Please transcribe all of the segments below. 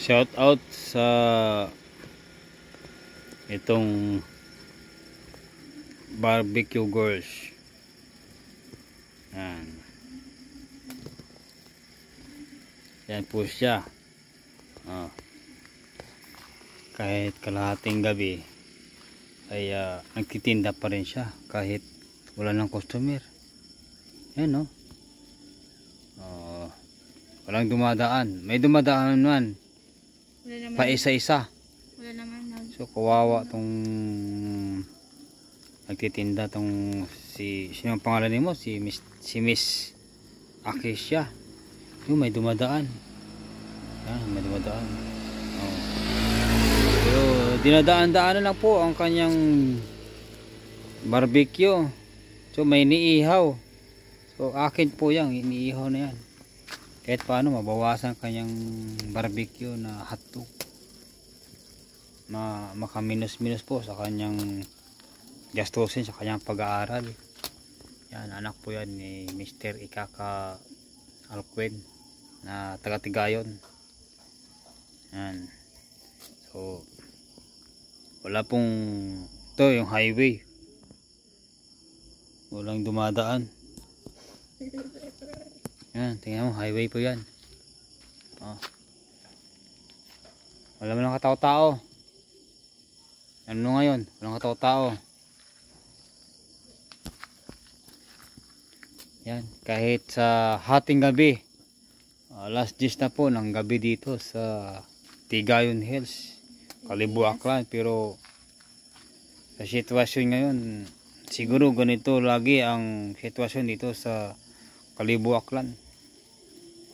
Shout out sa itong barbecue girls. Yan. Yan po siya. Kahit kalahating gabi ay nagtitinda pa rin siya kahit wala ng customer. Yan, no? Walang dumadaan. May dumadaan man. Pa isa-isa. Wala naman. So kawawa tong nagtitinda tong sino ang pangalan nimo? Si Miss Akisha. Yung may dumadaan. Yan, may dumadaan. Pero dinadaan-daanan lang po ang kanyang barbecue. So may iniihaw. So akin po yan, iniihaw na yan. Kahit paano mabawasan kanyang barbecue na hotdog. Makaminus-minus po sa kanyang gastusin sa kanyang pag-aaral. Yan, anak po yan ni Mr. Ikaka Alquen na taga-Tigayon. Yan. So wala pong ito yung highway. Walang dumadaan. Yan, tingnan mo, highway po yan. Wala mo lang katao-tao. Ano ngayon? Walang katao-tao. Yan, kahit sa hating gabi, alas 10 na po ng gabi dito sa Tigayon Hills, Kalibo, Aklan. Pero sa sitwasyon ngayon, siguro ganito lagi ang sitwasyon dito sa Kalibo, Aklan.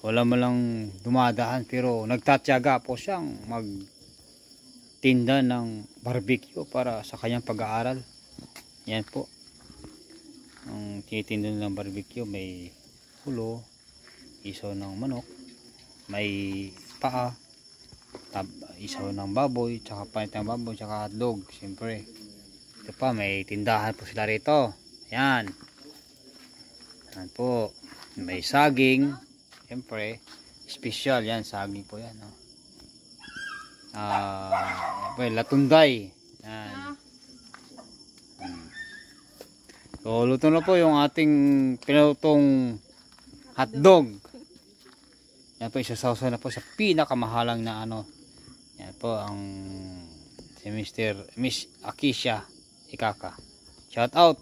Wala malang dumadaan pero nagtatyaga po siyang magtinda ng barbecue para sa kanyang pag-aaral. Yan po. Ang tinitinda ng barbecue, may ulo, isaw ng manok, may paa, isaw ng baboy, tsaka panit ng baboy, tsaka hotdog. Siyempre, ito pa, may tindahan po sila rito. Yan. Yan po. May saging. Siyempre, special yan. Saging po yan. Latunday. Yan. So, luto na po yung ating pinutong hotdog. Yan po, isasawsaw na po sa pinakamahalang na ano. Yan po ang si Miss Akisha Ikaka. Shout out.